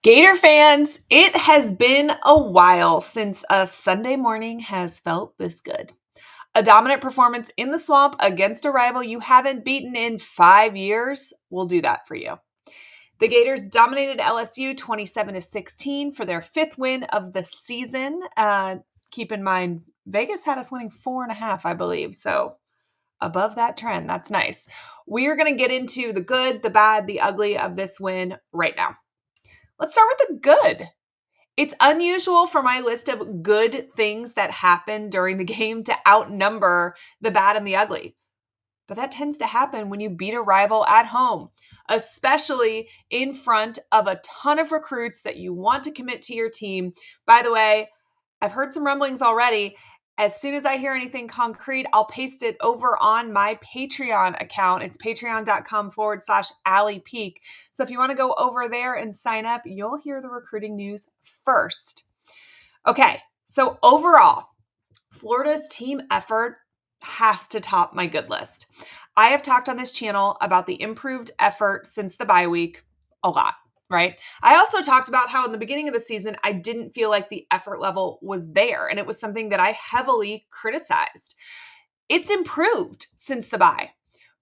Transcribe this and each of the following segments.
Gator fans, it has been a while since a Sunday morning has felt this good. A dominant performance in the swamp against a rival you haven't beaten in 5 years will do that for you. The Gators dominated LSU 27-16 for their fifth win of the season. Keep in mind, Vegas had us winning 4.5, I believe. So above that trend. That's nice. We are going to get into the good, the bad, the ugly of this win right now. Let's start with the good. It's unusual for my list of good things that happened during the game to outnumber the bad and the ugly. But that tends to happen when you beat a rival at home, especially in front of a ton of recruits that you want to commit to your team. By the way, I've heard some rumblings already. As soon as I hear anything concrete, I'll paste it over on my Patreon account. It's patreon.com/Allie Peak. So if you want to go over there and sign up, you'll hear the recruiting news first. Okay, so overall, Florida's team effort has to top my good list. I have talked on this channel about the improved effort since the bye week a lot, right? I also talked about how in the beginning of the season, I didn't feel like the effort level was there, and it was something that I heavily criticized. It's improved since the bye,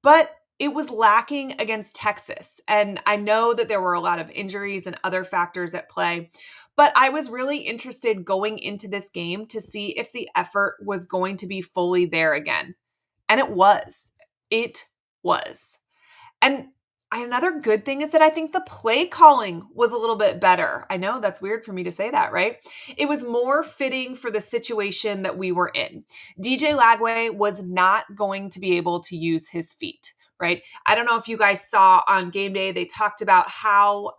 but it was lacking against Texas. And I know that there were a lot of injuries and other factors at play, but I was really interested going into this game to see if the effort was going to be fully there again. And it was. It was. And another good thing is that I think the play calling was a little bit better. I know that's weird for me to say that, right? It was more fitting for the situation that we were in. DJ Lagway was not going to be able to use his feet, right? I don't know if you guys saw on game day, they talked about how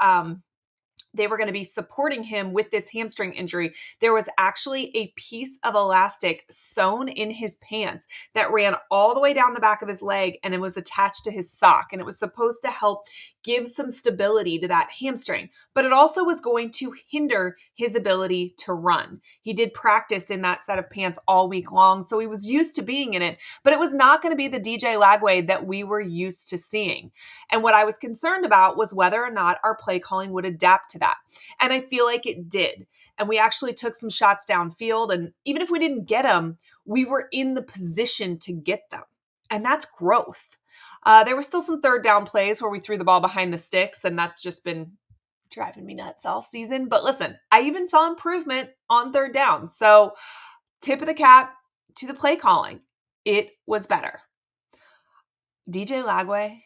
they were going to be supporting him with this hamstring injury. There was actually a piece of elastic sewn in his pants that ran all the way down the back of his leg, and it was attached to his sock, and it was supposed to help give some stability to that hamstring, but it also was going to hinder his ability to run. He did practice in that set of pants all week long, so he was used to being in it, but it was not going to be the DJ Lagway that we were used to seeing. And what I was concerned about was whether or not our play calling would adapt to that. And I feel like it did. And we actually took some shots downfield. And even if we didn't get them, we were in the position to get them. And that's growth. There were still some third down plays where we threw the ball behind the sticks. And that's just been driving me nuts all season. But listen, I even saw improvement on third down. So tip of the cap to the play calling. It was better. DJ Lagway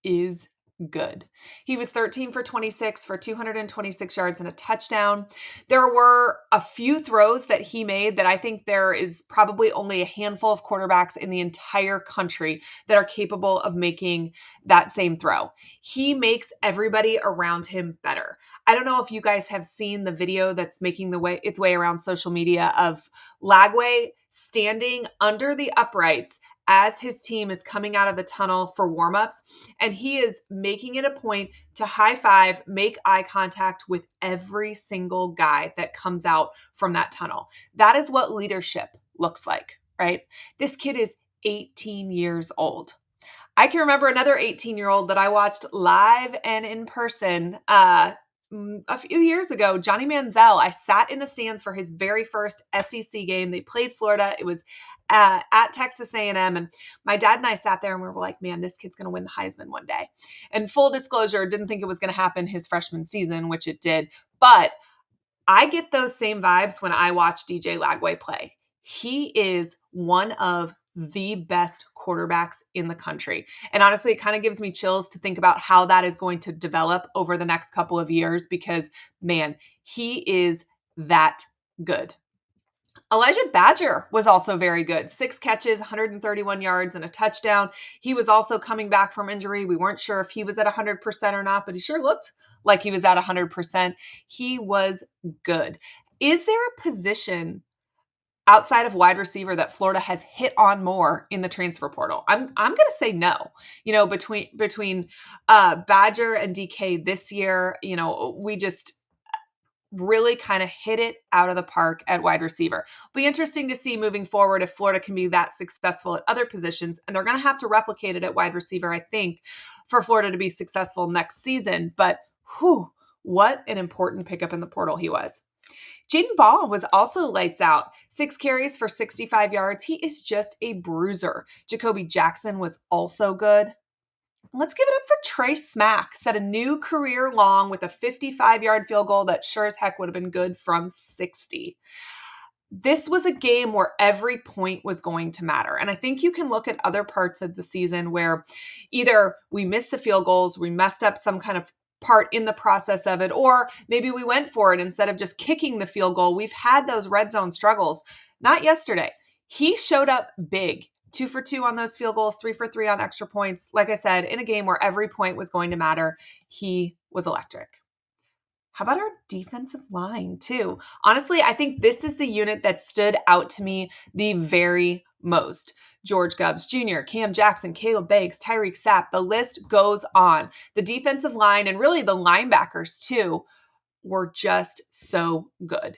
is good. He was 13 for 26 for 226 yards and a touchdown. There were a few throws that he made that I think there is probably only a handful of quarterbacks in the entire country that are capable of making that same throw. He makes everybody around him better. I don't know if you guys have seen the video that's making its way around social media of Lagway standing under the uprights as his team is coming out of the tunnel for warmups, and he is making it a point to high five, make eye contact with every single guy that comes out from that tunnel. That is what leadership looks like, right? This kid is 18 years old. I can remember another 18-year-old that I watched live and in person a few years ago, Johnny Manziel. I sat in the stands for his very first SEC game. They played Florida. It was at Texas A&M, and my dad and I sat there and we were like, man, this kid's going to win the Heisman one day. And full disclosure, didn't think it was going to happen his freshman season, which it did. But I get those same vibes when I watch DJ Lagway play. He is one of the best quarterbacks in the country. And honestly, it kind of gives me chills to think about how that is going to develop over the next couple of years because, man, he is that good. Elijah Badger was also very good. 6 catches, 131 yards, and a touchdown. He was also coming back from injury. We weren't sure if he was at 100% or not, but he sure looked like he was at 100%. He was good. Is there a position outside of wide receiver that Florida has hit on more in the transfer portal? I'm going to say no. You know, between Badger and DK this year, you know, we just really kind of hit it out of the park at wide receiver. It'll be interesting to see moving forward if Florida can be that successful at other positions, and they're going to have to replicate it at wide receiver, I think, for Florida to be successful next season. But What an important pickup in the portal he was. Jaden Ball was also lights out. 6 carries for 65 yards. He is just a bruiser. Jacoby Jackson was also good. Let's give it up for Trey Smack. Set a new career long with a 55-yard field goal that sure as heck would have been good from 60. This was a game where every point was going to matter. And I think you can look at other parts of the season where either we missed the field goals, we messed up some kind of part in the process of it, or maybe we went for it instead of just kicking the field goal. We've had those red zone struggles. Not yesterday. He showed up big. 2 for 2 on those field goals, 3 for 3 on extra points. Like I said, in a game where every point was going to matter, he was electric. How about our defensive line, too? Honestly, I think this is the unit that stood out to me the very most. George Gubbs Jr., Cam Jackson, Caleb Banks, Tyreek Sapp, the list goes on. The defensive line and really the linebackers, too, were just so good.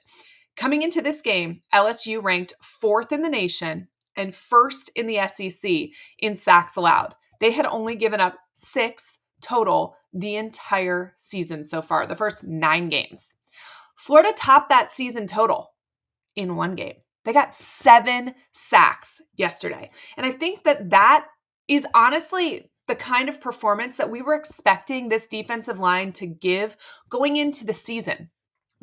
Coming into this game, LSU ranked 4th in the nation and 1st in the SEC in sacks allowed. They had only given up 6 total the entire season so far, the first 9 games. Florida topped that season total in 1 game. They got 7 sacks yesterday. And I think that is honestly the kind of performance that we were expecting this defensive line to give going into the season.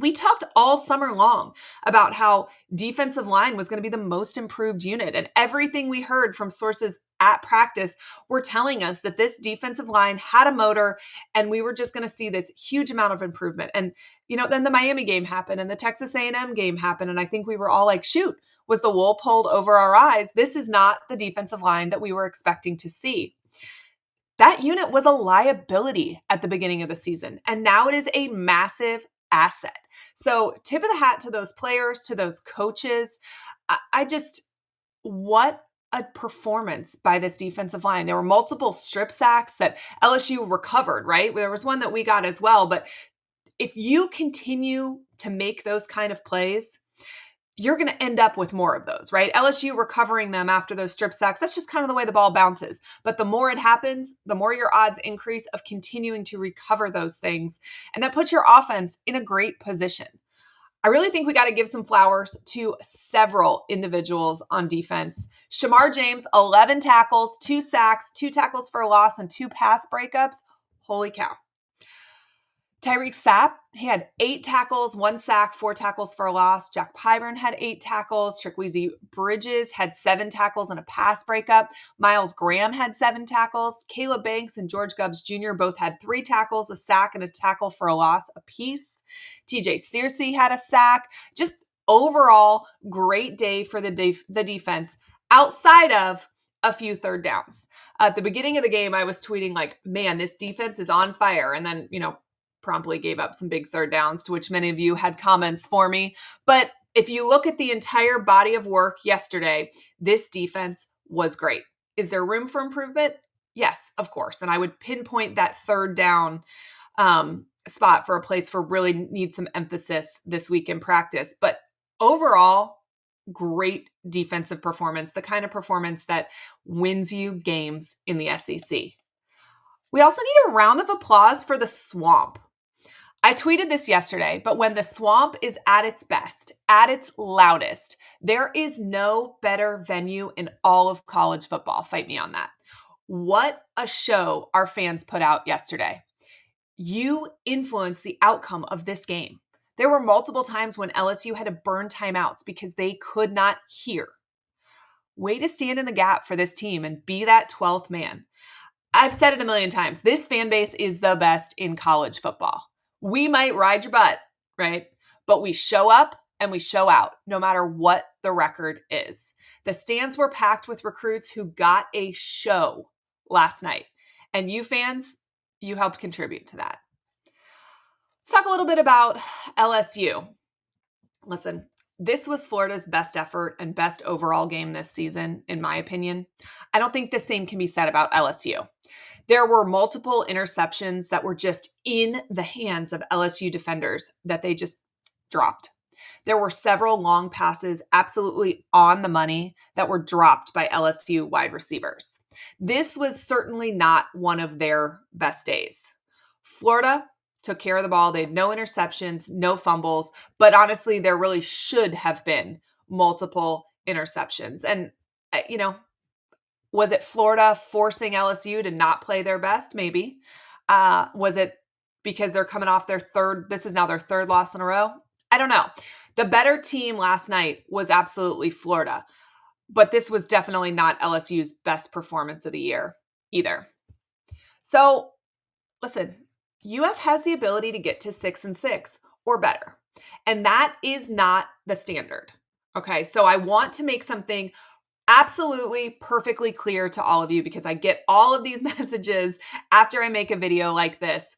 We talked all summer long about how defensive line was going to be the most improved unit, and everything we heard from sources at practice were telling us that this defensive line had a motor and we were just going to see this huge amount of improvement. And, then the Miami game happened and the Texas A&M game happened, and I think we were all like, shoot, was the wool pulled over our eyes? This is not the defensive line that we were expecting to see. That unit was a liability at the beginning of the season, and now it is a massive asset. So tip of the hat to those players, to those coaches. What a performance by this defensive line. There were multiple strip sacks that LSU recovered, right? There was one that we got as well. But if you continue to make those kind of plays, you're going to end up with more of those, right? LSU recovering them after those strip sacks, that's just kind of the way the ball bounces. But the more it happens, the more your odds increase of continuing to recover those things. And that puts your offense in a great position. I really think we got to give some flowers to several individuals on defense. Shamar James, 11 tackles, 2 sacks, 2 tackles for a loss, and 2 pass breakups. Holy cow. Tyreek Sapp, he had 8 tackles, 1 sack, 4 tackles for a loss. Jack Pyburn had 8 tackles. Trickweezy Bridges had 7 tackles and a pass breakup. Miles Graham had 7 tackles. Caleb Banks and George Gubbs Jr. both had 3 tackles, a sack, and a tackle for a loss apiece. TJ Searcy had a sack. Just overall, great day for the defense outside of a few third downs. At the beginning of the game, I was tweeting like, man, this defense is on fire. And then, promptly gave up some big third downs, to which many of you had comments for me. But if you look at the entire body of work yesterday, this defense was great. Is there room for improvement? Yes, of course. And I would pinpoint that third down spot for a place for really need some emphasis this week in practice. But overall, great defensive performance, the kind of performance that wins you games in the SEC. We also need a round of applause for the Swamp. I tweeted this yesterday, but when the Swamp is at its best, at its loudest, there is no better venue in all of college football. Fight me on that. What a show our fans put out yesterday. You influenced the outcome of this game. There were multiple times when LSU had to burn timeouts because they could not hear. Way to stand in the gap for this team and be that 12th man. I've said it a million times. This fan base is the best in college football. We might ride your butt, right? But we show up and we show out no matter what the record is. The stands were packed with recruits who got a show last night. And you fans, you helped contribute to that. Let's talk a little bit about LSU. Listen, this was Florida's best effort and best overall game this season, in my opinion. I don't think the same can be said about LSU. There were multiple interceptions that were just in the hands of LSU defenders that they just dropped. There were several long passes absolutely on the money that were dropped by LSU wide receivers. This was certainly not one of their best days. Florida, took care of the ball. They had no interceptions, no fumbles, but honestly, there really should have been multiple interceptions. And, was it Florida forcing LSU to not play their best? Maybe. Was it because they're coming off this is now their third loss in a row? I don't know. The better team last night was absolutely Florida, but this was definitely not LSU's best performance of the year either. So listen, UF has the ability to get to 6-6 or better, and that is not the standard. Okay, so I want to make something absolutely perfectly clear to all of you because I get all of these messages after I make a video like this.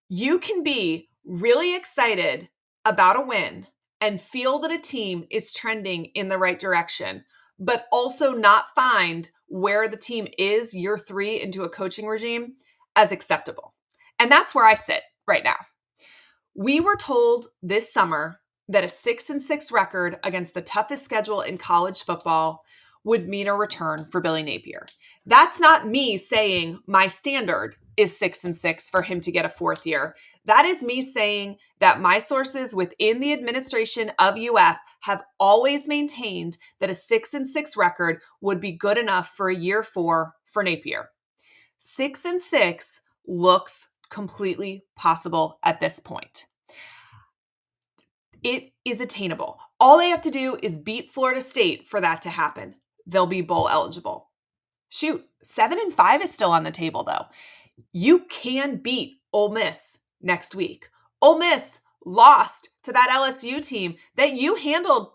You can be really excited about a win and feel that a team is trending in the right direction, but also not find where the team is year 3 into a coaching regime as acceptable. And that's where I sit right now. We were told this summer that a 6-6 record against the toughest schedule in college football would mean a return for Billy Napier. That's not me saying my standard is 6-6 for him to get a 4th year. That is me saying that my sources within the administration of UF have always maintained that a 6-6 record would be good enough for a year 4 for Napier. 6-6 looks completely possible at this point. It is attainable. All they have to do is beat Florida State for that to happen. They'll be bowl eligible. Shoot, 7-5 is still on the table though. You can beat Ole Miss next week. Ole Miss lost to that LSU team that you handled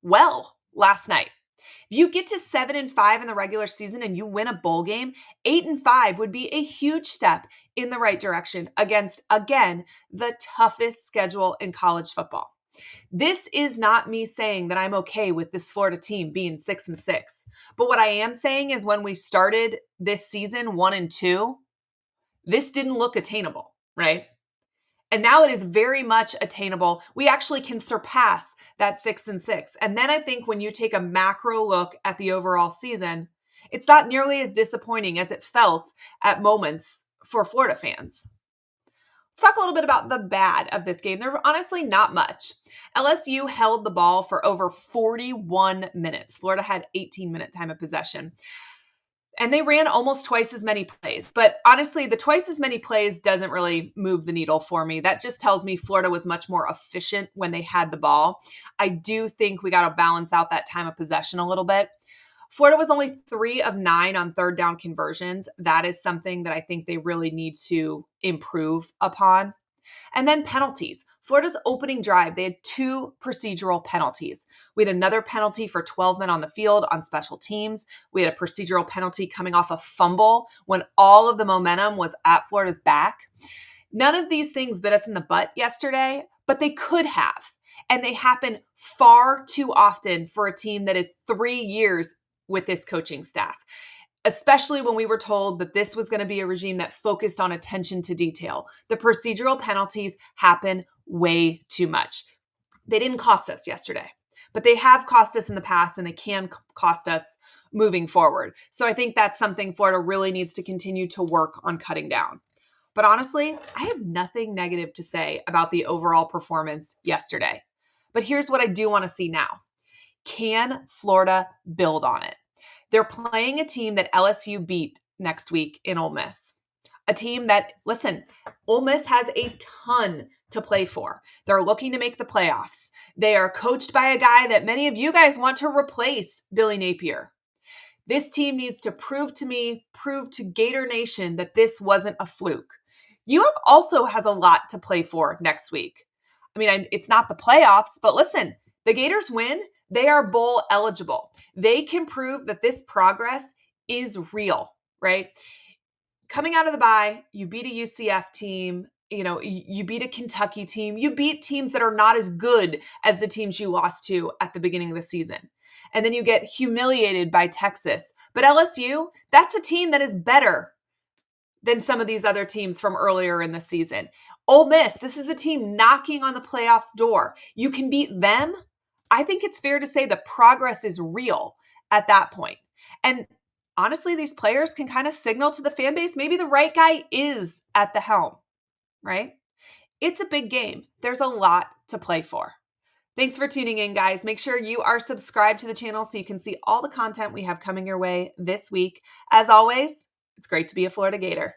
well last night. If you get to 7-5 in the regular season and you win a bowl game, 8-5 would be a huge step in the right direction against, again, the toughest schedule in college football. This is not me saying that I'm okay with this Florida team being 6-6. But what I am saying is when we started this season 1-2, this didn't look attainable, right? And now it is very much attainable. We actually can surpass that 6-6. And then I think when you take a macro look at the overall season, it's not nearly as disappointing as it felt at moments for Florida fans. Let's talk a little bit about the bad of this game. There's honestly not much. LSU held the ball for over 41 minutes. Florida had 18-minute time of possession. And they ran almost twice as many plays. But honestly, the twice as many plays doesn't really move the needle for me. That just tells me Florida was much more efficient when they had the ball. I do think we got to balance out that time of possession a little bit. Florida was only 3 of 9 on third down conversions. That is something that I think they really need to improve upon. And then penalties. Florida's opening drive, they had 2 procedural penalties. We had another penalty for 12 men on the field on special teams. We had a procedural penalty coming off a fumble when all of the momentum was at Florida's back. None of these things bit us in the butt yesterday, but they could have. And they happen far too often for a team that is 3 years with this coaching staff, especially when we were told that this was going to be a regime that focused on attention to detail. The procedural penalties happen way too much. They didn't cost us yesterday, but they have cost us in the past and they can cost us moving forward. So I think that's something Florida really needs to continue to work on cutting down. But honestly, I have nothing negative to say about the overall performance yesterday. But here's what I do want to see now. Can Florida build on it? They're playing a team that LSU beat next week in Ole Miss. A team that, listen, Ole Miss has a ton to play for. They're looking to make the playoffs. They are coached by a guy that many of you guys want to replace, Billy Napier. This team needs to prove to Gator Nation that this wasn't a fluke. UF also has a lot to play for next week. I mean, it's not the playoffs, but listen, the Gators win. They are bowl eligible. They can prove that this progress is real, right? Coming out of the bye, you beat a UCF team, you beat a Kentucky team, you beat teams that are not as good as the teams you lost to at the beginning of the season. And then you get humiliated by Texas. But LSU, that's a team that is better than some of these other teams from earlier in the season. Ole Miss, this is a team knocking on the playoffs door. You can beat them. I think it's fair to say the progress is real at that point. And honestly, these players can kind of signal to the fan base, maybe the right guy is at the helm, right? It's a big game. There's a lot to play for. Thanks for tuning in, guys. Make sure you are subscribed to the channel so you can see all the content we have coming your way this week. As always, it's great to be a Florida Gator.